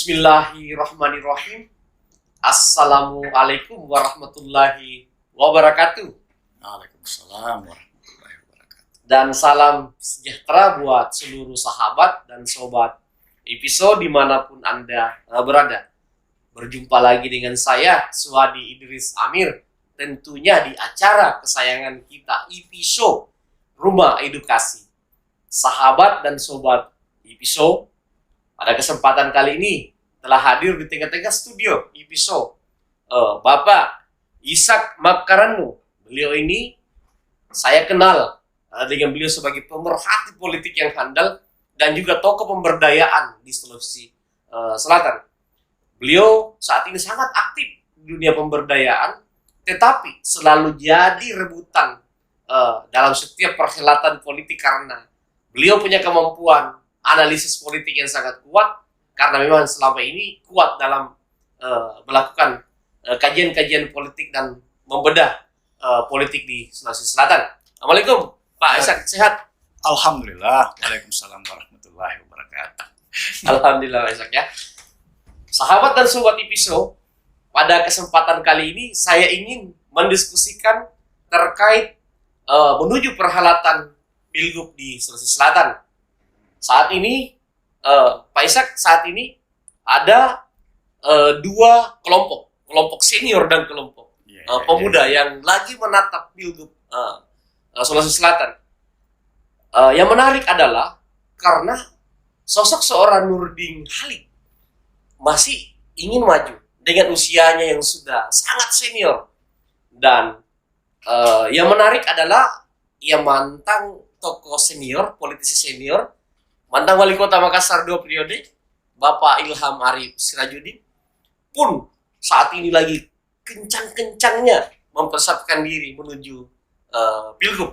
Bismillahirrahmanirrahim. Assalamualaikum warahmatullahi wabarakatuh. Waalaikumsalam warahmatullahi wabarakatuh. Dan salam sejahtera buat seluruh sahabat dan sobat episode dimanapun Anda berada. Berjumpa lagi dengan saya, Suwadi Idris Amir. Tentunya di acara kesayangan kita, episode Rumah Edukasi. Sahabat dan sobat episode, pada kesempatan kali ini telah hadir di tengah-tengah studio episode Bapak Ishak Makaranu. Beliau ini saya kenal dengan beliau sebagai pemerhati politik yang handal dan juga tokoh pemberdayaan di Sulawesi Selatan. Beliau saat ini sangat aktif di dunia pemberdayaan, tetapi selalu jadi rebutan dalam setiap perhelatan politik karena beliau punya kemampuan analisis politik yang sangat kuat, karena memang selama ini kuat dalam melakukan kajian-kajian politik dan membedah politik di Sulawesi Selatan. Assalamualaikum Pak Ishak, sehat? Alhamdulillah. Waalaikumsalam warahmatullahi wabarakatuh. Alhamdulillah Pak Ishak ya. Sahabat dan sobat episode, pada kesempatan kali ini saya ingin mendiskusikan terkait menuju perhelatan Pilgub di Sulawesi Selatan. Saat ini, Pak Ishak, saat ini ada dua kelompok senior dan kelompok pemuda yang lagi menatap Pilgub Sulawesi Selatan. Yang menarik adalah karena sosok seorang Nurdin Halid masih ingin maju dengan usianya yang sudah sangat senior, dan yang menarik adalah ia mantan tokoh senior, politisi senior, mantan wali kota Makassar 2 periode, Bapak Ilham Arif Sirajuddin, pun saat ini lagi kencang-kencangnya mempersiapkan diri menuju Pilgub.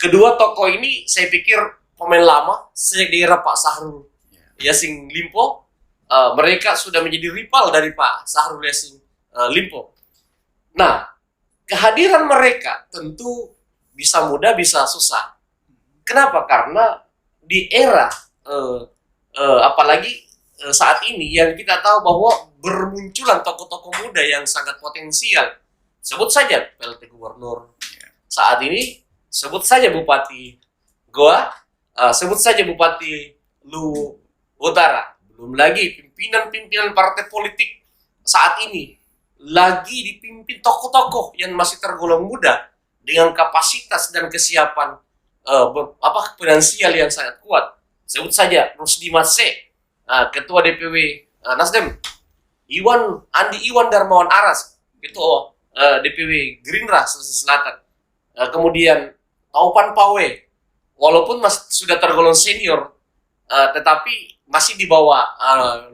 Kedua tokoh ini saya pikir pemain lama sejak di era Pak Sahrul Yassin Limpo. Mereka sudah menjadi rival dari Pak Sahrul Yassin Limpo. Nah, kehadiran mereka tentu bisa mudah bisa susah. Kenapa? Karena di era apalagi saat ini yang kita tahu bahwa bermunculan tokoh-tokoh muda yang sangat potensial. Sebut saja PLT Gubernur saat ini, sebut saja Bupati Goa, sebut saja Bupati Lu Utara. Belum lagi pimpinan-pimpinan partai politik saat ini lagi dipimpin tokoh-tokoh yang masih tergolong muda dengan kapasitas dan kesiapan finansial yang sangat kuat. Sebut saja Rusdi Matse, Ketua DPW Nasdem, Andi Iwan Darmawan Aras, Ketua DPW Gerindra Sulawesi Selatan. Kemudian Taupan Pawe, walaupun sudah tergolong senior, tetapi masih di bawah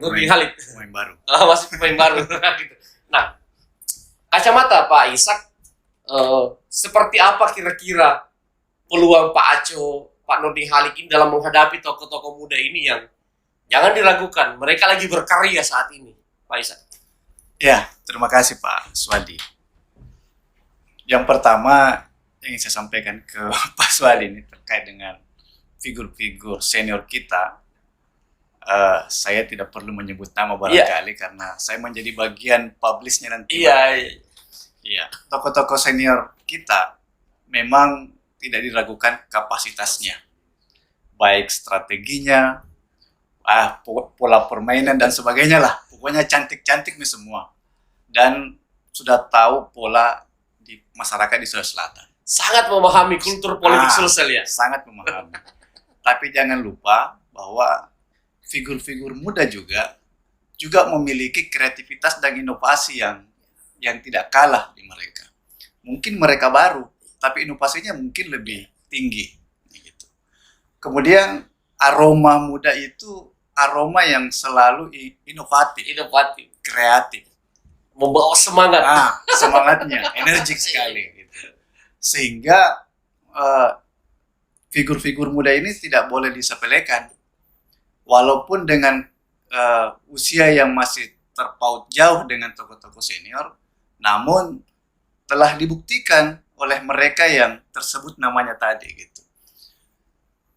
Nurdin Halid. Pemain baru. Masih pemain baru. Gitu. Nah, kacamata Pak Ishak, seperti apa kira-kira peluang Pak Aco, Pak Nurdin Halid ini dalam menghadapi tokoh-tokoh muda ini yang jangan diragukan, mereka lagi berkarya saat ini, Pak Ishak. Ya, terima kasih Pak Swadi. Yang pertama ingin saya sampaikan ke Pak Swadi ini terkait dengan figur-figur senior kita. Saya tidak perlu menyebut nama barangkali karena saya menjadi bagian publishnya nanti. Iya. Tokoh-tokoh senior kita memang tidak diragukan kapasitasnya, baik strateginya, pola permainan dan sebagainya lah. Pokoknya cantik-cantik nih semua. Dan sudah tahu pola di masyarakat di Sulawesi Selatan. Sangat memahami kultur politik sosial ya. Sangat memahami. Tapi jangan lupa bahwa figur-figur muda juga memiliki kreativitas dan inovasi yang tidak kalah di mereka. Mungkin mereka baru, tapi inovasinya mungkin lebih tinggi. Gitu. Kemudian aroma muda itu aroma yang selalu inovatif, kreatif, membawa semangat. Semangatnya, energik sekali. Gitu. Sehingga figur-figur muda ini tidak boleh disepelekan. Walaupun dengan usia yang masih terpaut jauh dengan tokoh-tokoh senior, namun telah dibuktikan oleh mereka yang tersebut namanya tadi gitu.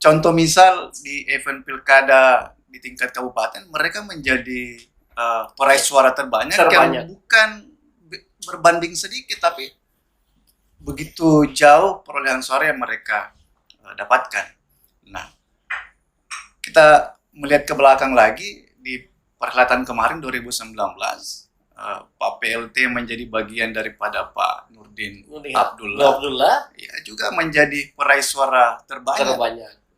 Contoh misal di event pilkada di tingkat kabupaten, mereka menjadi peraih suara terbanyak Terbanyak. yang bukan berbanding sedikit, tapi begitu jauh perolehan suara yang mereka dapatkan. Nah, kita melihat ke belakang lagi di perhelatan kemarin 2019, Pak PLT menjadi bagian daripada Pak Nurdin Abdullah, ya juga menjadi peraih suara terbanyak.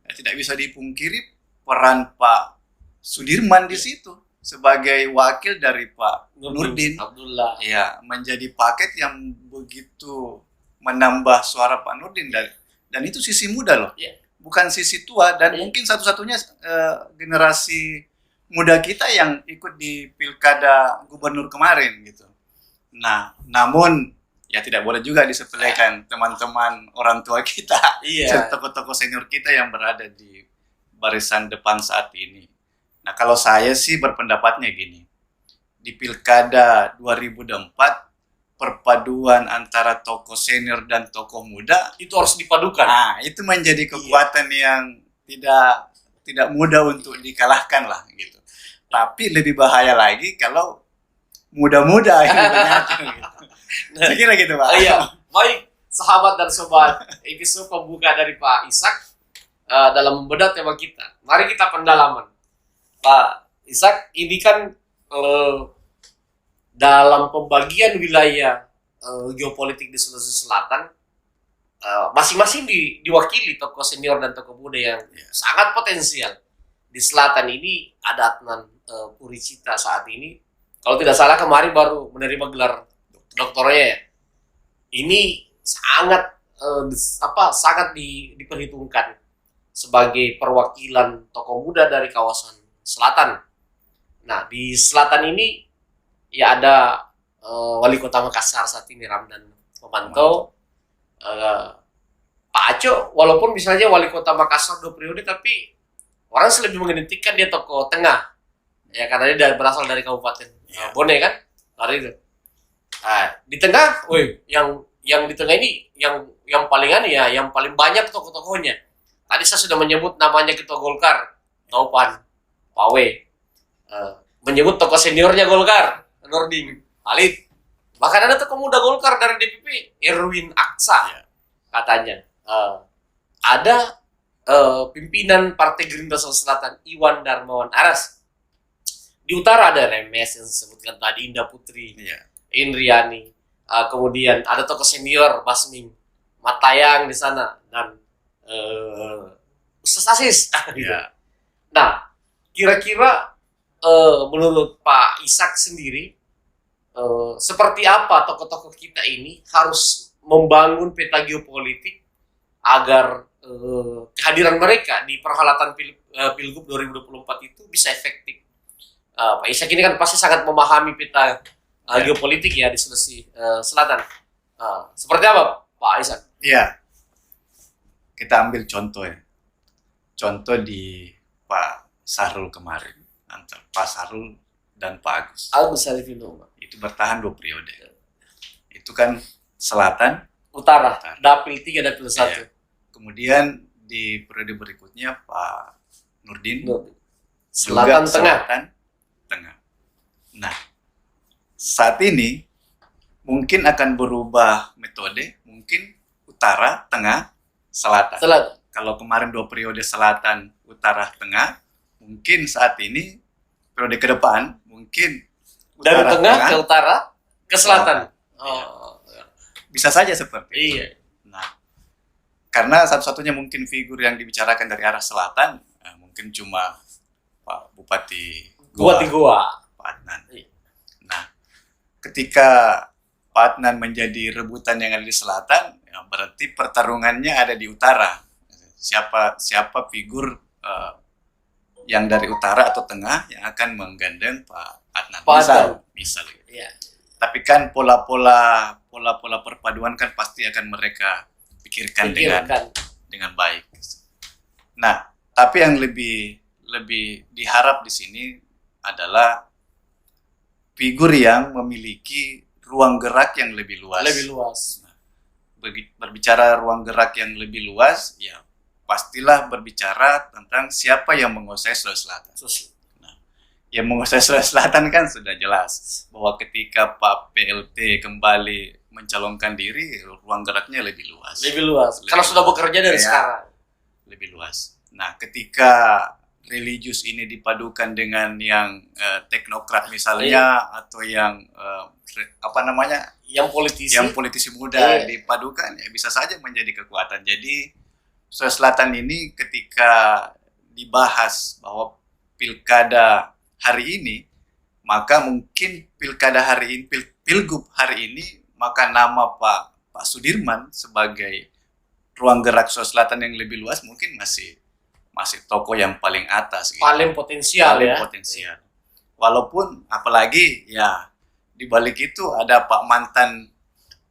Ya, tidak bisa dipungkiri peran Pak Sudirman di situ sebagai wakil dari Pak Nurdin Abdullah. Ya, menjadi paket yang begitu menambah suara Pak Nurdin, dan itu sisi muda loh, bukan sisi tua, dan mungkin satu-satunya generasi muda kita yang ikut di pilkada gubernur kemarin gitu. Nah, namun ya tidak boleh juga disepelekan teman-teman orang tua kita, tokoh-tokoh senior kita yang berada di barisan depan saat ini. Nah, kalau saya sih berpendapatnya gini, di pilkada 2004 perpaduan antara tokoh senior dan tokoh muda itu harus dipadukan. Nah, itu menjadi kekuatan yang tidak mudah untuk dikalahkan lah gitu. Tapi lebih bahaya lagi kalau muda-muda yang menyatu gitu. Saya kira gitu, Pak. Iya, baik sahabat dan sobat, episode pembuka dari Pak Ishak dalam membedah tema kita. Mari kita pendalaman. Pak Ishak, ini kan dalam pembagian wilayah geopolitik di Sulawesi Selatan, masing-masing diwakili tokoh senior dan tokoh muda yang sangat potensial. Di selatan ini ada Adnan Puricita saat ini, kalau tidak salah kemarin baru menerima gelar doktornya ya. Ini sangat sangat diperhitungkan sebagai perwakilan tokoh muda dari kawasan selatan. Nah, di selatan ini ya ada Wali Kota Makassar saat ini, Ramdan Pomanto. Pak Aco, walaupun misalnya Wali Kota Makassar 2 periode, tapi orang lebih mengidentikan dia tokoh tengah. Ya, karena dia berasal dari Kabupaten Bone kan? Hari itu. Nah, di tengah, yang di tengah ini yang paling banyak tokoh-tokohnya. Tadi saya sudah menyebut namanya Ketua Golkar, Taupan Pawe. Menyebut tokoh seniornya Golkar, Nurdin Halid. Bahkan ada tokoh muda Golkar dari DPP, Erwin Aksa, katanya. Ada pimpinan Partai Gerindra Sulawesi Selatan, Iwan Darmawan Aras. Di utara ada Remes yang disebutkan tadi, Indah Putri, Indriani. Kemudian ada tokoh senior Basming Matayang di sana, dan Ustaz Asis. Nah, kira-kira menurut Pak Ishak sendiri, seperti apa tokoh-tokoh kita ini harus membangun peta geopolitik agar kehadiran mereka di perhelatan Pilgub 2024 itu bisa efektif. Pak Ishak ini kan pasti sangat memahami peta geopolitik ya di Sulawesi Selatan. Seperti apa Pak Ishak? Iya, kita ambil contoh ya. Contoh di Pak Sahrul kemarin, antara Pak Sahrul dan Pak Agus Sarifino. Itu bertahan 2 periode. Itu kan selatan, utara. Dapil 3, Dapil 1. Ya. Kemudian di periode berikutnya Pak Nurdin selatan tengah. Nah, saat ini mungkin akan berubah metode, mungkin utara, tengah, selatan. Kalau kemarin 2 periode selatan, utara, tengah, mungkin saat ini periode ke depan mungkin dari tengah ke utara ke selatan. Bisa saja seperti itu. Iya. Nah, karena satu-satunya mungkin figur yang dibicarakan dari arah selatan mungkin cuma Pak Bupati Goa, Pak Adnan. Nah, ketika Pak Adnan menjadi rebutan yang ada di selatan, ya berarti pertarungannya ada di utara. Siapa figur yang dari utara atau tengah yang akan menggandeng Pak Adnan. Misal. Ya. Tapi kan pola-pola perpaduan kan pasti akan mereka pikirkan. dengan baik. Nah, tapi yang lebih diharap di sini adalah figur yang memiliki ruang gerak yang lebih luas. Nah, berbicara ruang gerak yang lebih luas, ya pastilah berbicara tentang siapa yang menguasai Sulawesi Selatan. Nah, yang menguasai Sulawesi Selatan kan sudah jelas bahwa ketika Pak PLT kembali mencalonkan diri, ruang geraknya lebih luas. Lebih luas. Lebih Karena sudah luas. bekerja dari Ya, sekarang. lebih luas. Nah, ketika religius ini dipadukan dengan yang teknokrat misalnya, atau yang apa namanya, Yang politisi. yang politisi muda Iya. dipadukan, ya bisa saja menjadi kekuatan. Jadi Sulawesi Selatan ini ketika dibahas bahwa pilkada hari ini, maka mungkin pilkada hari ini, pilgub hari ini, maka nama Pak Sudirman sebagai ruang gerak Sulawesi Selatan yang lebih luas mungkin masih tokoh yang paling atas gitu. Paling potensial Paling ya. potensial. Walaupun apalagi ya di balik itu ada Pak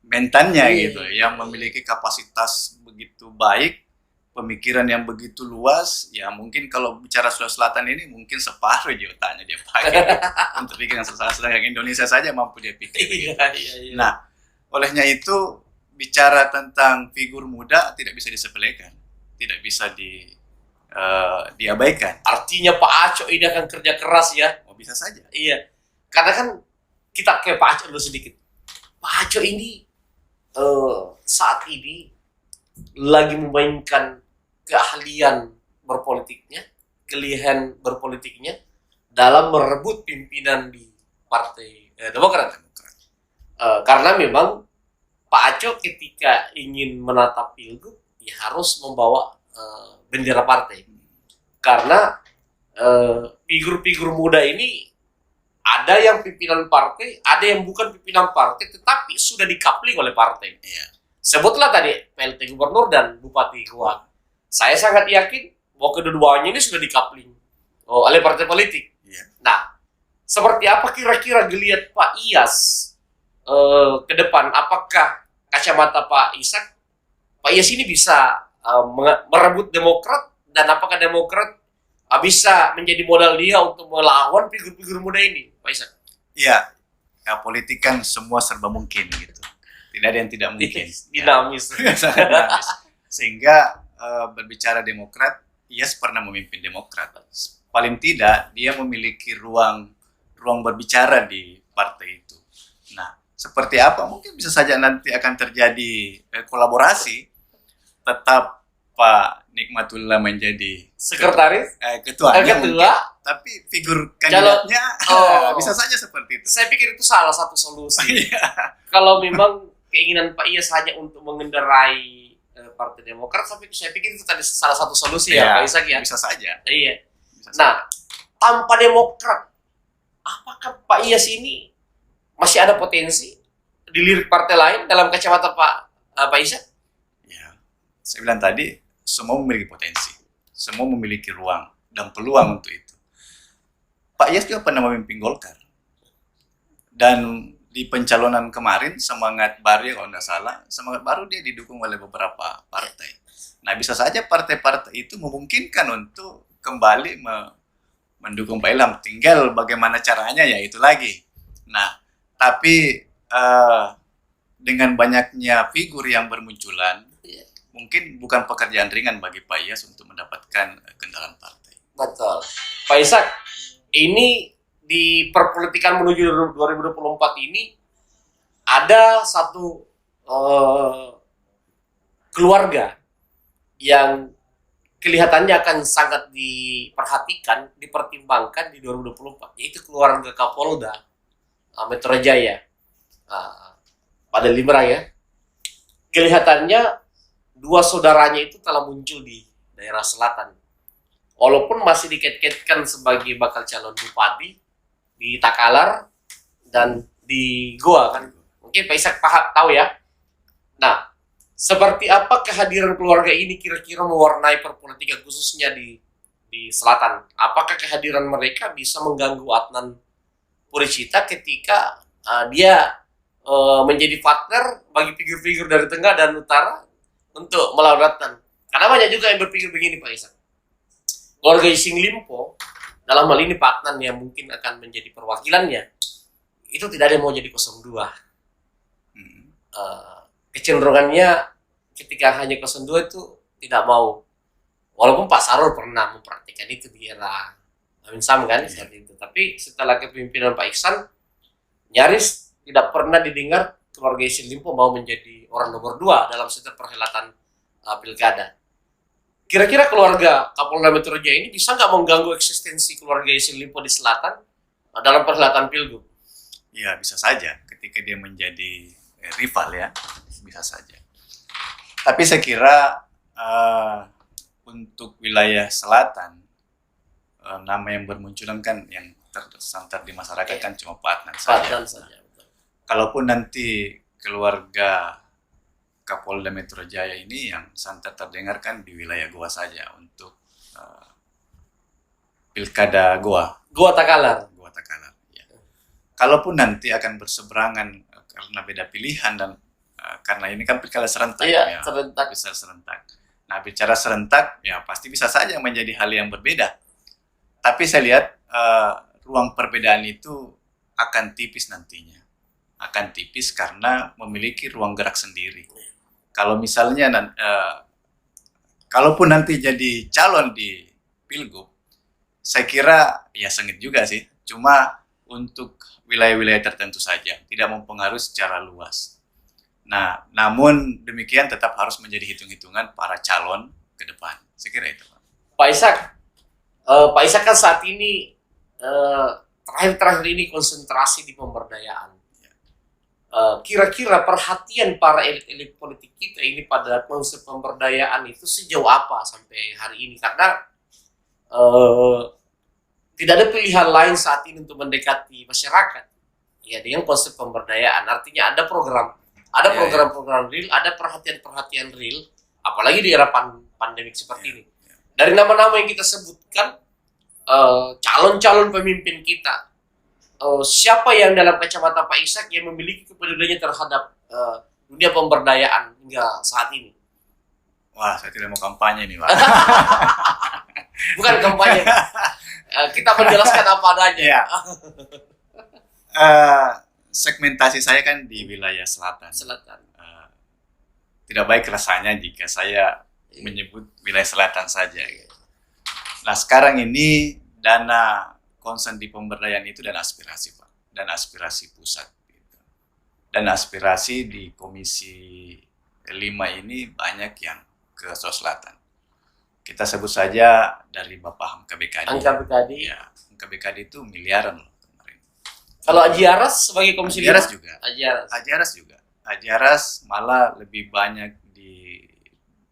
mentannya Iya. gitu, yang memiliki kapasitas begitu baik, pemikiran yang begitu luas. Ya mungkin kalau bicara Sulawesi Selatan ini mungkin separuh aja otaknya dia pakai untuk pikiran sedangkan Indonesia saja mampu dia pikir. Iya, iya, iya. Nah, olehnya itu bicara tentang figur muda tidak bisa disepelekan, tidak bisa diabaikan. Artinya Pak Aco ini akan kerja keras ya. Oh, bisa saja. Iya. Karena kan kita ke Pak Aco dulu sedikit. Pak Aco ini saat ini lagi memainkan keahlian berpolitiknya dalam merebut pimpinan di Partai Demokrat. Karena memang Pak Aco ketika ingin menatap pilgub ya harus membawa bendera partai. Karena figur-figur muda ini ada yang pimpinan partai, ada yang bukan pimpinan partai, tetapi sudah dikapling oleh partai. Iya. Sebutlah tadi PLT Gubernur dan Bupati Goa. Saya sangat yakin bahwa kedua-duanya ini sudah dikapling oleh partai politik. Iya. Nah, seperti apa kira-kira geliat Pak Iyas ke depan? Apakah kacamata Pak Iyas ini bisa merebut Demokrat, dan apakah Demokrat bisa menjadi modal dia untuk melawan figur-figur muda ini, Pak Isak? Iya. Ya, politik kan semua serba mungkin gitu. Tidak ada yang tidak mungkin. Dinamis. Sangat dinamis. Sehingga berbicara Demokrat, Iyas pernah memimpin Demokrat. Paling tidak dia memiliki ruang berbicara di partai itu. Nah, seperti apa? Mungkin bisa saja nanti akan terjadi kolaborasi. Tetap Pak Nikmatullah menjadi Sekretaris? ketuanya mungkin, Ketua? tapi figur kandidatnya bisa saja seperti itu. Saya pikir itu salah satu solusi. Iya. Kalau memang keinginan Pak Iyas hanya untuk mengendarai Partai Demokrat, saya pikir itu tadi salah satu solusi ya Pak Isak ya. Bisa saja. Iya. Bisa saja. Nah, tanpa Demokrat, apakah Pak Iyas ini masih ada potensi dilirik partai lain dalam kacamata Pak Isak? Ya, saya bilang tadi, semua memiliki potensi, semua memiliki ruang dan peluang untuk itu. Pak Iyas juga pernah memimpin Golkar, dan di pencalonan kemarin semangat baru, kalau tidak salah, semangat baru dia didukung oleh beberapa partai. Nah, bisa saja partai-partai itu memungkinkan untuk kembali mendukung Pak Ilham. Tinggal bagaimana caranya, ya itu lagi. Nah, tapi dengan banyaknya figur yang bermunculan, mungkin bukan pekerjaan ringan bagi Pak Iyas untuk mendapatkan kendaraan partai. Betul. Pak Isak, ini di perpolitikan menuju 2024 ini ada satu keluarga yang kelihatannya akan sangat diperhatikan, dipertimbangkan di 2024, yaitu keluarga Kapolda Metro Jaya, Pak Limra ya. Kelihatannya dua saudaranya itu telah muncul di daerah selatan. Walaupun masih dikait-kaitkan sebagai bakal calon bupati di Takalar dan di Goa kan. Mungkin Pak Isak tahu ya. Nah, seperti apa kehadiran keluarga ini kira-kira mewarnai perpolitikan khususnya di selatan? Apakah kehadiran mereka bisa mengganggu Adnan Puricita ketika dia menjadi partner bagi figur-figur dari tengah dan utara untuk melawan Adnan? Karena banyak juga yang berpikir begini Pak Isak. Keluarga Ising Limpo dalam hal ini Pak Adnan yang mungkin akan menjadi perwakilannya, itu tidak ada yang mau jadi 02. Kecenderungannya ketika hanya 02 itu tidak mau. Walaupun Pak Sarul pernah mempraktikkan itu di era Amin Sam kan saat itu. Tapi setelah kepemimpinan Pak Iksan, nyaris tidak pernah didengar keluarga Yassin Limpo mau menjadi orang nomor 2 dalam setiap perhelatan pilkada. Kira-kira keluarga Kapolda Metro Jaya ini bisa nggak mengganggu eksistensi keluarga Yassin Limpo di selatan dalam perhelatan pilgub? Ya bisa saja ketika dia menjadi rival ya, bisa saja. Tapi saya kira untuk wilayah selatan nama yang bermunculan kan yang tersantar di masyarakat kan cuma Pak Adnan saja. Kalaupun nanti keluarga Kapolda Metro Jaya ini yang santer terdengar kan di wilayah Goa saja untuk pilkada Goa. Goa Takalar. Ya. Kalaupun nanti akan berseberangan karena beda pilihan dan karena ini kan pilkada serentak, iya, ya, serentak. Bisa serentak. Nah, bicara serentak, ya pasti bisa saja menjadi hal yang berbeda. Tapi saya lihat ruang perbedaan itu akan tipis nantinya. Akan tipis karena memiliki ruang gerak sendiri. Kalau misalnya, kalaupun nanti jadi calon di Pilgub, saya kira ya sengit juga sih. Cuma untuk wilayah-wilayah tertentu saja, tidak mempengaruhi secara luas. Nah, namun demikian tetap harus menjadi hitung-hitungan para calon ke depan. Saya kira itu, Pak. Pak Ishak kan saat ini terakhir-terakhir ini konsentrasi di pemberdayaan. Kira-kira perhatian para elit-elit politik kita ini pada konsep pemberdayaan itu sejauh apa sampai hari ini? Karena tidak ada pilihan lain saat ini untuk mendekati masyarakat ya dengan konsep pemberdayaan. Artinya ada program-program real, ada perhatian-perhatian real, apalagi di era pandemik seperti ini. Dari nama-nama yang kita sebutkan, calon-calon pemimpin kita, siapa yang dalam kacamata Pak Ishak yang memiliki kepeduliannya terhadap dunia pemberdayaan hingga saat ini? Wah, saya tidak mau kampanye nih, Pak. Bukan kampanye. Kita menjelaskan apa adanya. Ya. Segmentasi saya kan di wilayah selatan. Tidak baik rasanya jika saya menyebut wilayah selatan saja. Nah, sekarang ini dana concern di pemberdayaan itu dan aspirasi, Pak. Dan aspirasi pusat. Dan aspirasi di Komisi 5 ini banyak yang ke Sulawesi Selatan. Kita sebut saja dari Bapak Hamka BKD. Hamka BKD. Ya, Hamka BKD itu miliaran loh kemarin. Kalau Aji Aras sebagai Komisi 5? Aji juga. Aji Aras juga. Aji Aras malah lebih banyak di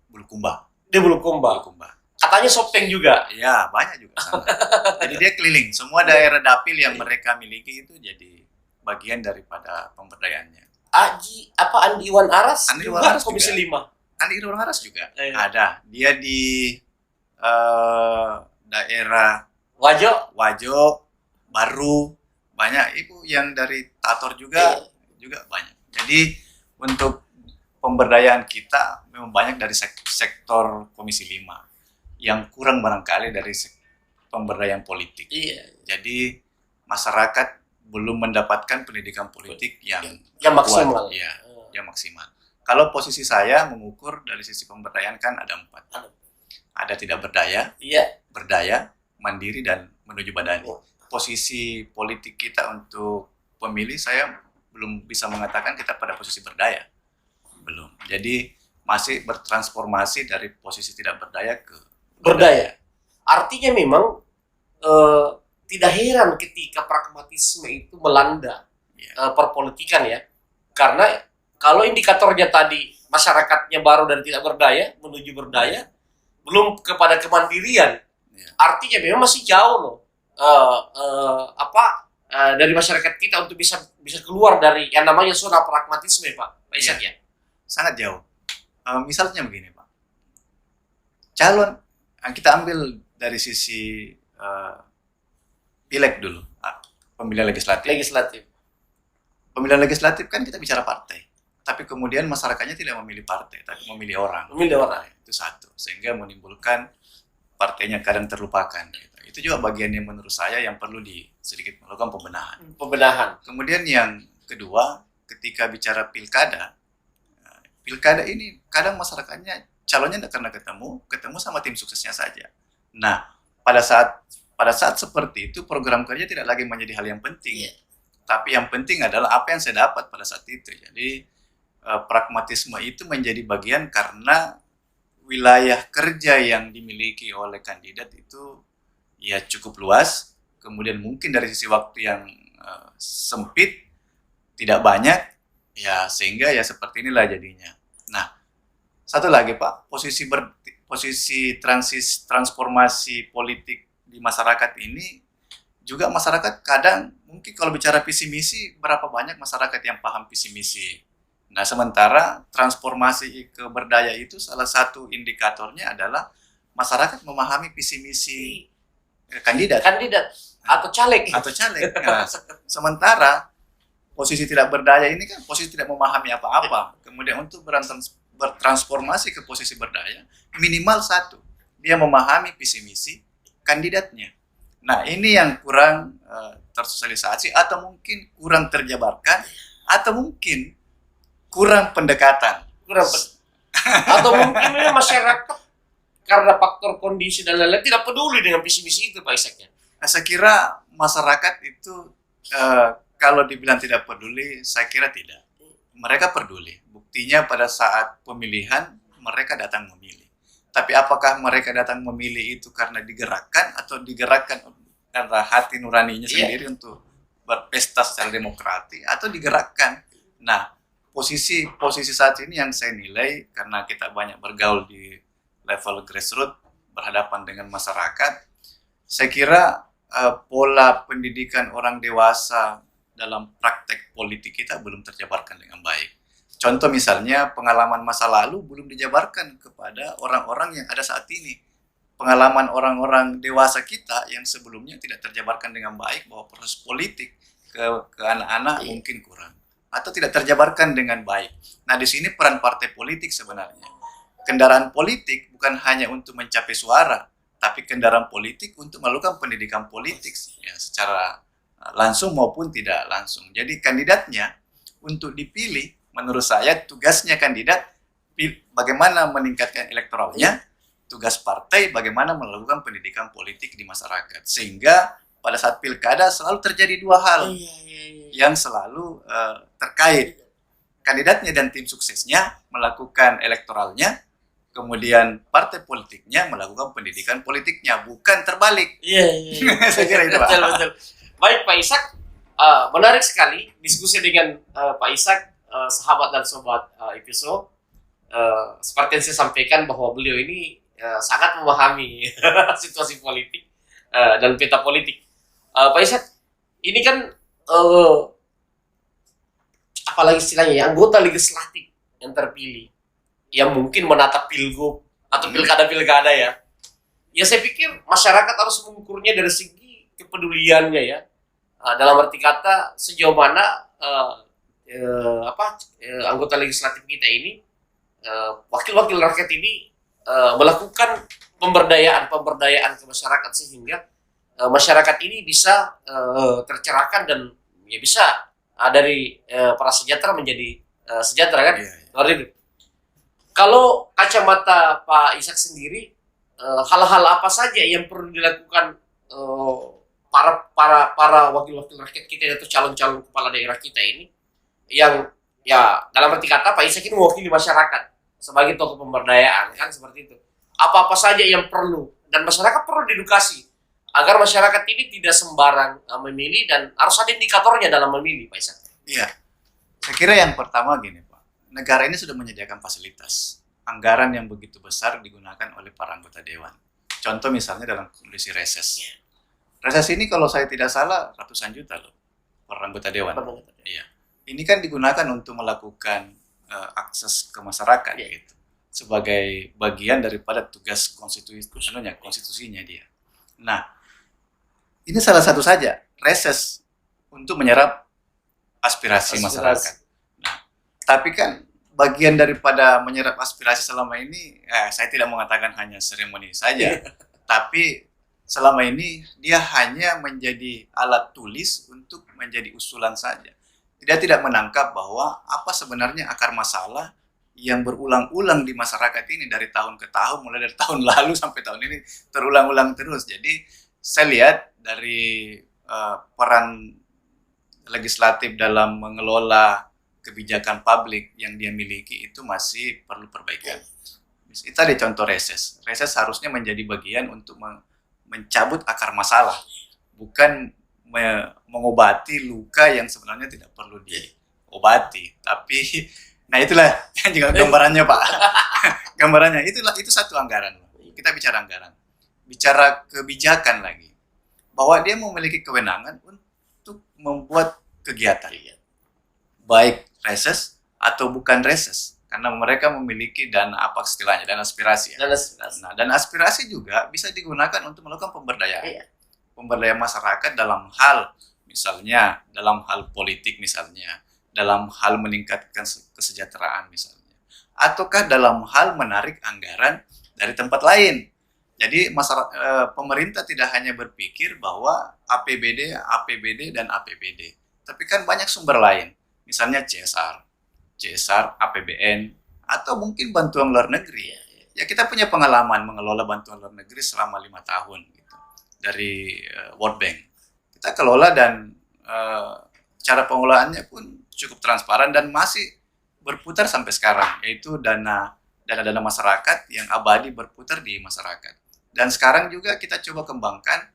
Bulukumba. Di Bulukumba. Katanya Sopeng juga. Ya, banyak juga sana. Jadi dia keliling. Semua daerah dapil yang mereka miliki itu jadi bagian daripada pemberdayaannya. Andi Iwan Aras? Andi Iwan Aras Komisi juga. 5. Andi Iwan Aras juga. Ada. Dia di daerah Wajo, Baru, banyak. Ibu yang dari Tator juga banyak. Jadi untuk pemberdayaan kita memang banyak dari sektor Komisi 5 yang kurang barangkali dari pemberdayaan politik. Jadi masyarakat belum mendapatkan pendidikan politik yang maksimal. Yang maksimal. Kalau posisi saya mengukur dari sisi pemberdayaan kan ada 4. Ada tidak berdaya, berdaya, mandiri, dan menuju badani. Posisi politik kita untuk pemilih saya belum bisa mengatakan kita pada posisi berdaya. Belum. Jadi masih bertransformasi dari posisi tidak berdaya ke berdaya. Artinya memang tidak heran ketika pragmatisme itu melanda perpolitikan ya. Karena kalau indikatornya tadi masyarakatnya baru dari tidak berdaya menuju berdaya, belum kepada kemandirian, artinya memang masih jauh loh dari masyarakat kita untuk bisa keluar dari yang namanya zona pragmatisme, Pak Ishak ya. Sangat jauh. Misalnya begini, Pak. Calon kita ambil dari sisi pileg dulu, pemilihan legislatif. Pemilihan legislatif kan kita bicara partai. Tapi kemudian masyarakatnya tidak memilih partai, tapi memilih orang. Itu satu. Sehingga menimbulkan partainya kadang terlupakan. Itu juga bagian yang menurut saya yang perlu sedikit melakukan pembenahan. Kemudian yang kedua, ketika bicara pilkada ini kadang masyarakatnya calonnya tidak karena ketemu sama tim suksesnya saja. Nah, pada saat pada saat seperti itu program kerja tidak lagi menjadi hal yang penting. Iya. Tapi yang penting adalah apa yang saya dapat pada saat itu. Jadi pragmatisme itu menjadi bagian karena wilayah kerja yang dimiliki oleh kandidat itu ya cukup luas. Kemudian mungkin dari sisi waktu yang sempit, tidak banyak, ya sehingga ya seperti inilah jadinya. Nah, satu lagi Pak, posisi transformasi politik di masyarakat ini juga masyarakat kadang mungkin kalau bicara visi misi berapa banyak masyarakat yang paham visi misi. Nah, sementara transformasi ke berdaya itu salah satu indikatornya adalah masyarakat memahami visi misi kandidat atau caleg. Nah, sementara posisi tidak berdaya ini kan posisi tidak memahami apa-apa. Kemudian untuk bertransformasi ke posisi berdaya, minimal satu, dia memahami visi misi kandidatnya. Nah, ini yang kurang tersosialisasi atau mungkin kurang terjabarkan atau mungkin kurang pendekatan. Atau mungkin masyarakat karena faktor kondisi dan lain-lain tidak peduli dengan visi misi itu Pak Ishak ya. Nah, saya kira masyarakat itu kalau dibilang tidak peduli, saya kira tidak. Mereka peduli. Buktinya pada saat pemilihan mereka datang memilih. Tapi apakah mereka datang memilih itu karena digerakkan atau digerakkan karena hati nuraninya sendiri untuk berpesta secara demokratik atau digerakkan? Nah, posisi saat ini yang saya nilai karena kita banyak bergaul di level grassroots berhadapan dengan masyarakat, saya kira pola pendidikan orang dewasa dalam praktek politik kita belum terjabarkan dengan baik. Contoh misalnya pengalaman masa lalu belum dijabarkan kepada orang-orang yang ada saat ini. Pengalaman orang-orang dewasa kita yang sebelumnya tidak terjabarkan dengan baik bahwa proses politik ke anak-anak mungkin kurang atau tidak terjabarkan dengan baik. Nah, di sini peran partai politik sebenarnya. Kendaraan politik bukan hanya untuk mencapai suara, tapi kendaraan politik untuk melakukan pendidikan politik ya, secara langsung maupun tidak langsung. Jadi kandidatnya untuk dipilih, menurut saya tugasnya kandidat bagaimana meningkatkan elektoralnya, tugas partai bagaimana melakukan pendidikan politik di masyarakat. Sehingga pada saat pilkada selalu terjadi dua hal yang selalu terkait. Kandidatnya dan tim suksesnya melakukan elektoralnya, kemudian partai politiknya melakukan pendidikan politiknya, bukan terbalik. Saya kira itu Pak. Betul. Baik Pak Ishak, menarik sekali diskusi dengan Pak Ishak, sahabat dan sobat episode. Seperti yang saya sampaikan bahwa beliau ini sangat memahami situasi politik dan peta politik. Pak Ishak, ini kan apalagi istilahnya ya, anggota legislatif yang terpilih, yang mungkin menatap pilgub atau pilkada-pilkada ya. Ya saya pikir masyarakat harus mengukurnya dari segi kepeduliannya ya. Dalam arti kata sejauh mana anggota legislatif kita ini, wakil-wakil rakyat ini melakukan pemberdayaan ke masyarakat sehingga masyarakat ini bisa tercerahkan dan ya bisa dari prasejahtera menjadi sejahtera kan? Seperti itu. Kalau kacamata Pak Ishak sendiri, hal-hal apa saja yang perlu dilakukan para wakil-wakil rakyat kita atau calon-calon kepala daerah kita ini, yang ya dalam arti kata Pak Ishak ini mewakili masyarakat sebagai tokoh pemberdayaan kan, seperti itu. Apa-apa saja yang perlu dan masyarakat perlu diedukasi agar masyarakat ini tidak sembarang memilih dan harus ada indikatornya dalam memilih Pak Ishak. Iya, saya kira yang pertama gini Pak, negara ini sudah menyediakan fasilitas, anggaran yang begitu besar digunakan oleh para anggota dewan. Contoh misalnya dalam kondisi reses. Reses ini kalau saya tidak salah ratusan juta loh per anggota dewan. Iya. Ini kan digunakan untuk melakukan akses ke masyarakat gitu. Sebagai bagian daripada tugas konstitusinya dia. Nah, ini salah satu saja reses untuk menyerap aspirasi masyarakat. Nah, tapi kan bagian daripada menyerap aspirasi selama ini, saya tidak mengatakan hanya seremoni saja, tapi selama ini dia hanya menjadi alat tulis untuk menjadi usulan saja. Dia tidak menangkap bahwa apa sebenarnya akar masalah yang berulang-ulang di masyarakat ini dari tahun ke tahun, mulai dari tahun lalu sampai tahun ini terulang-ulang terus. Jadi saya lihat dari peran legislatif dalam mengelola kebijakan publik yang dia miliki itu masih perlu perbaikan. Itu ada contoh reses. Reses harusnya menjadi bagian untuk mencabut akar masalah, bukan mengobati luka yang sebenarnya tidak perlu diobati. Tapi, nah itulah juga gambarannya Pak. Gambarannya itu satu anggaran. Kita bicara anggaran, bicara kebijakan lagi, bahwa dia memiliki kewenangan untuk membuat kegiatan, baik reses atau bukan reses, karena mereka memiliki dana apa istilahnya, dana aspirasi. Ya? Nah, dan aspirasi juga bisa digunakan untuk melakukan pemberdayaan, pemberdayaan masyarakat dalam hal, misalnya dalam hal politik misalnya, dalam hal meningkatkan kesejahteraan misalnya, ataukah dalam hal menarik anggaran dari tempat lain. Jadi pemerintah tidak hanya berpikir bahwa APBD, dan APBD, tapi kan banyak sumber lain, misalnya CSR, APBN, atau mungkin bantuan luar negeri. Ya kita punya pengalaman mengelola bantuan luar negeri selama 5 tahun gitu, dari World Bank. Kita kelola dan cara pengelolaannya pun cukup transparan dan masih berputar sampai sekarang, yaitu dana masyarakat yang abadi berputar di masyarakat. Dan sekarang juga kita coba kembangkan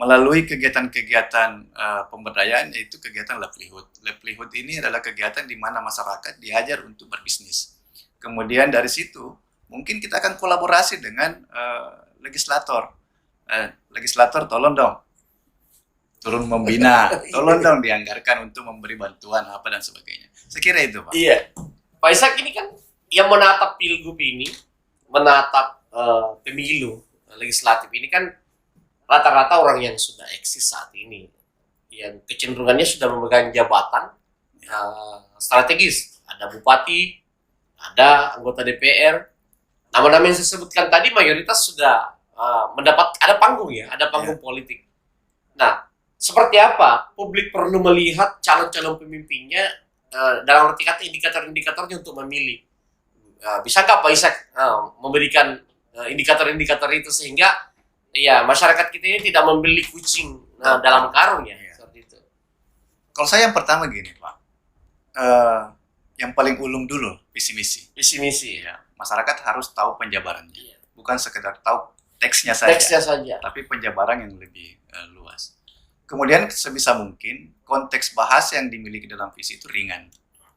melalui kegiatan-kegiatan pemberdayaan, yaitu kegiatan livelihood. Livelihood ini adalah kegiatan di mana masyarakat diajar untuk berbisnis. Kemudian dari situ mungkin kita akan kolaborasi dengan legislator. Legislator tolong dong turun membina, tolong dong dianggarkan untuk memberi bantuan apa dan sebagainya. Saya kira itu Pak. Iya, Pak Ishak ini kan yang menatap pilgub ini, menatap pemilu legislatif ini kan rata-rata orang yang sudah eksis saat ini, yang kecenderungannya sudah memegang jabatan strategis. Ada bupati, ada anggota DPR. Nama-nama yang saya sebutkan tadi mayoritas sudah mendapat, ada panggung ya, ada panggung politik. Nah, seperti apa publik perlu melihat calon-calon pemimpinnya dalam arti kata indikator-indikatornya untuk memilih? Bisakah Pak Ishak memberikan indikator-indikator itu sehingga ya masyarakat kita ini tidak membeli kucing dalam karung ya, seperti itu. Kalau saya yang pertama gini Pak, yang paling ulung dulu visi misi ya. Masyarakat harus tahu penjabarannya, bukan sekedar tahu teksnya saja, tapi penjabaran yang lebih luas. Kemudian sebisa mungkin konteks bahasa yang dimiliki dalam visi itu ringan,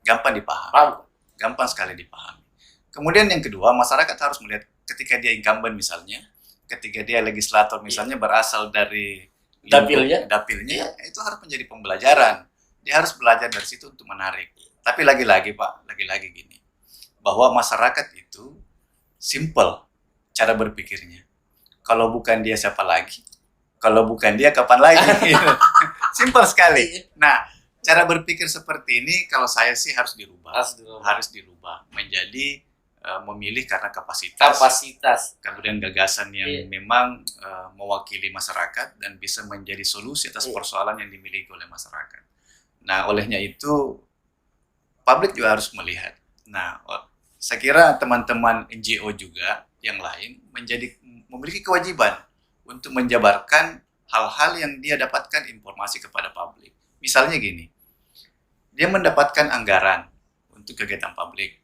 gampang dipahami, gampang sekali dipahami. Kemudian yang kedua, masyarakat harus melihat ketika dia incumbent misalnya, ketika dia legislator misalnya berasal dari dapilnya, itu harus menjadi pembelajaran. Dia harus belajar dari situ untuk menarik. Tapi lagi-lagi Pak, gini, bahwa masyarakat itu simple cara berpikirnya. Kalau bukan dia siapa lagi? Kalau bukan dia kapan lagi? Simple sekali. Nah, cara berpikir seperti ini kalau saya sih harus dirubah. Harus dirubah menjadi memilih karena kapasitas, kemudian gagasan yang memang mewakili masyarakat dan bisa menjadi solusi atas persoalan yang dimiliki oleh masyarakat. Nah, olehnya itu publik juga harus melihat. Nah, saya kira teman-teman NGO juga yang lain memiliki kewajiban untuk menjabarkan hal-hal yang dia dapatkan informasi kepada publik. Misalnya gini, dia mendapatkan anggaran untuk kegiatan publik.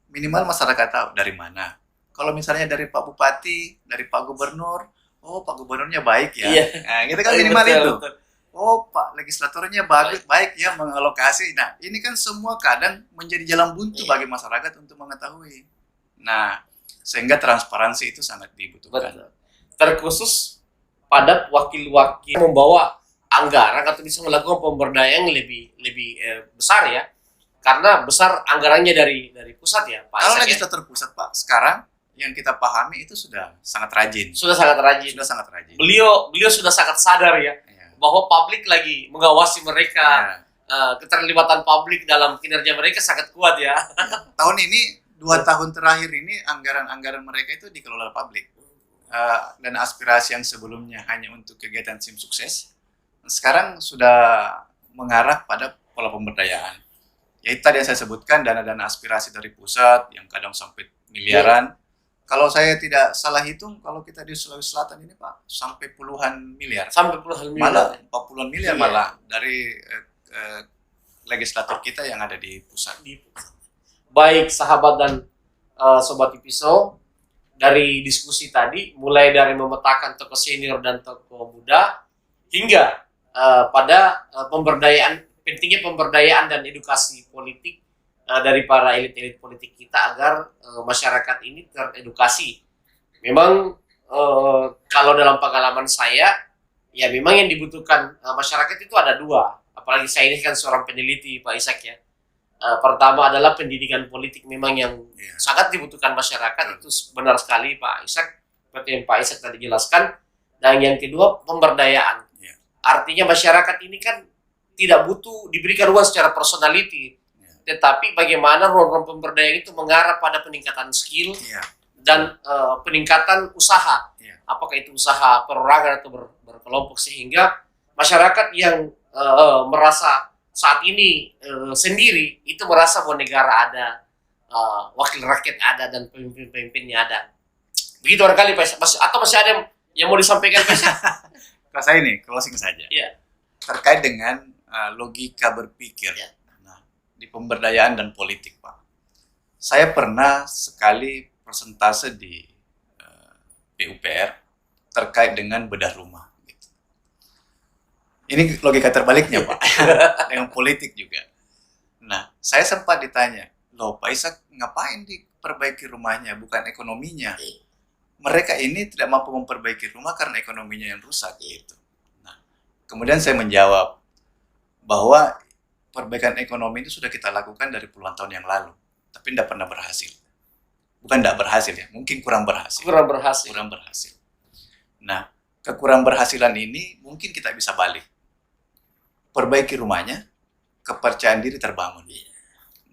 Minimal masyarakat tahu dari mana. Kalau misalnya dari Pak Bupati, dari Pak Gubernur, oh Pak Gubernurnya baik ya. Nah, kita kan minimal itu. Oh Pak legislatornya baik ya mengalokasi. Nah, ini kan semua kadang menjadi jalan buntu bagi masyarakat untuk mengetahui. Nah, sehingga transparansi itu sangat dibutuhkan. Terkhusus pada wakil-wakil membawa anggaran atau bisa melakukan pemberdayaan yang lebih besar ya, karena besar anggarannya dari pusat ya Pak. Kalau legislator pusat Pak, sekarang yang kita pahami itu sudah sangat rajin. Beliau sudah sangat sadar ya, bahwa publik lagi mengawasi mereka, keterlibatan publik dalam kinerja mereka sangat kuat ya. Tahun ini 2 tahun terakhir ini anggaran mereka itu dikelola publik. Dan aspirasi yang sebelumnya hanya untuk kegiatan tim sukses, sekarang sudah mengarah pada pola pemberdayaan. Yaitu tadi yang saya sebutkan, dana-dana aspirasi dari pusat yang kadang sampai miliaran. Kalau saya tidak salah hitung, kalau kita di Sulawesi Selatan ini Pak, sampai puluhan miliar. Sampai puluhan Malah miliar. 40-an miliar Iya. malah dari legislator kita yang ada di pusat. Baik sahabat dan sobat Ipiso, dari diskusi tadi mulai dari memetakan tokoh senior dan tokoh muda hingga pada pemberdayaan, pentingnya pemberdayaan dan edukasi politik dari para elit-elit politik kita agar masyarakat ini teredukasi. Memang kalau dalam pengalaman saya, ya memang yang dibutuhkan masyarakat itu ada dua. Apalagi saya ini kan seorang peneliti, Pak Ishak ya. Pertama adalah pendidikan politik memang yang sangat dibutuhkan masyarakat, itu benar sekali Pak Ishak, seperti yang Pak Ishak tadi jelaskan. Dan yang kedua pemberdayaan. Artinya masyarakat ini kan tidak butuh diberikan ruang secara personality, tetapi bagaimana ruang pemberdayaan itu mengarah pada peningkatan skill dan peningkatan usaha. Apakah itu usaha perorangan atau berkelompok, sehingga masyarakat yang merasa saat ini sendiri itu merasa bahwa negara ada, wakil rakyat ada, dan pemimpin-pemimpinnya ada. Begitu barangkali Pak, atau masih ada yang mau disampaikan Pak? Kalau saya ini closing saja. Iya. Terkait dengan logika berpikir di pemberdayaan dan politik, Pak. Saya pernah sekali persentase di PUPR terkait dengan bedah rumah. Ini logika terbaliknya, Pak, dengan politik juga. Nah, saya sempat ditanya, loh Pak Ishak, ngapain diperbaiki rumahnya, bukan ekonominya? Mereka ini tidak mampu memperbaiki rumah karena ekonominya yang rusak, gitu. Nah, kemudian saya menjawab bahwa perbaikan ekonomi itu sudah kita lakukan dari puluhan tahun yang lalu, tapi tidak pernah berhasil. Bukan tidak berhasil ya, mungkin kurang berhasil. Kurang berhasil. Kurang berhasil. Nah, kekurang berhasilan ini mungkin kita bisa balik. Perbaiki rumahnya, kepercayaan diri terbangun.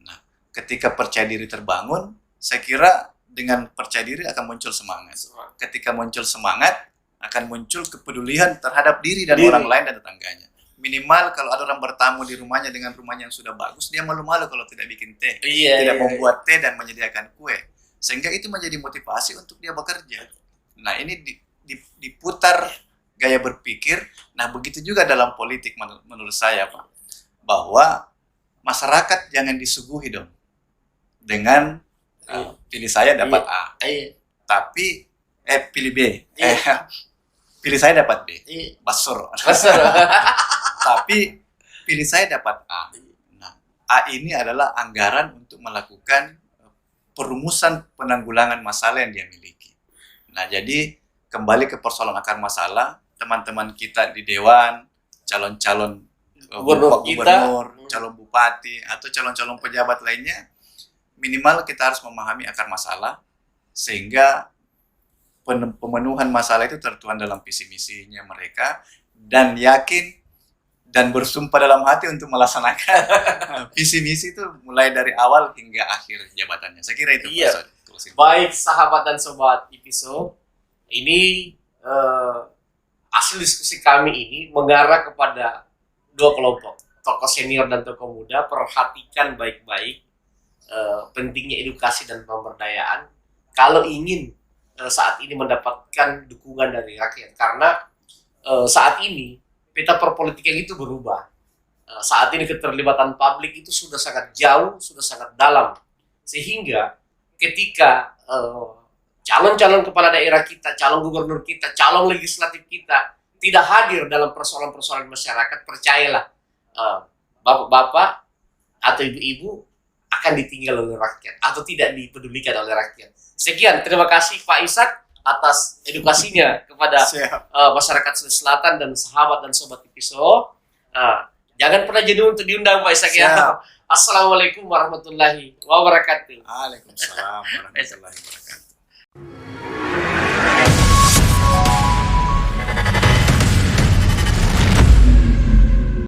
Nah, ketika percaya diri terbangun, saya kira dengan percaya diri akan muncul semangat. Ketika muncul semangat, akan muncul kepedulian terhadap diri dan orang lain dan tetangganya. Minimal kalau ada orang bertamu di rumahnya dengan rumahnya yang sudah bagus, dia malu-malu kalau tidak bikin teh, tidak membuat teh dan menyediakan kue. Sehingga itu menjadi motivasi untuk dia bekerja. Nah, ini diputar gaya berpikir. Nah, begitu juga dalam politik menurut saya, Pak. Bahwa masyarakat jangan disuguhi dong dengan pilih saya dapat A. Tapi pilih B. Pilih saya dapat B. Basur. Tapi pilih saya dapat A. Nah, A ini adalah anggaran untuk melakukan perumusan penanggulangan masalah yang dia miliki. Nah, jadi kembali ke persoalan akar masalah, teman-teman kita di Dewan, calon-calon gubernur, calon bupati, atau calon-calon pejabat lainnya, minimal kita harus memahami akar masalah, sehingga pemenuhan masalah itu tertuang dalam visi misinya mereka, dan yakin dan bersumpah dalam hati untuk melaksanakan visi misi itu mulai dari awal hingga akhir jabatannya. Saya kira itu. Iya. Baik sahabat dan sobat Ipiso, ini hasil diskusi kami ini mengarah kepada dua kelompok, tokoh senior dan tokoh muda. Perhatikan baik-baik pentingnya edukasi dan pemberdayaan kalau ingin saat ini mendapatkan dukungan dari rakyat, karena saat ini peta perpolitikan itu berubah. Saat ini keterlibatan publik itu sudah sangat jauh, sudah sangat dalam, sehingga ketika calon-calon kepala daerah kita, calon gubernur kita, calon legislatif kita tidak hadir dalam persoalan-persoalan masyarakat, percayalah bapak-bapak atau ibu-ibu akan ditinggal oleh rakyat atau tidak dipedulikan oleh rakyat. Sekian, terima kasih Pak Ishak atas edukasinya kepada masyarakat Sulawesi Selatan dan sahabat dan sobat Ipiso. Jangan pernah jenuh untuk diundang Pak Ishak ya. Assalamualaikum warahmatullahi wabarakatuh. Waalaikumsalam warahmatullahi wabarakatuh.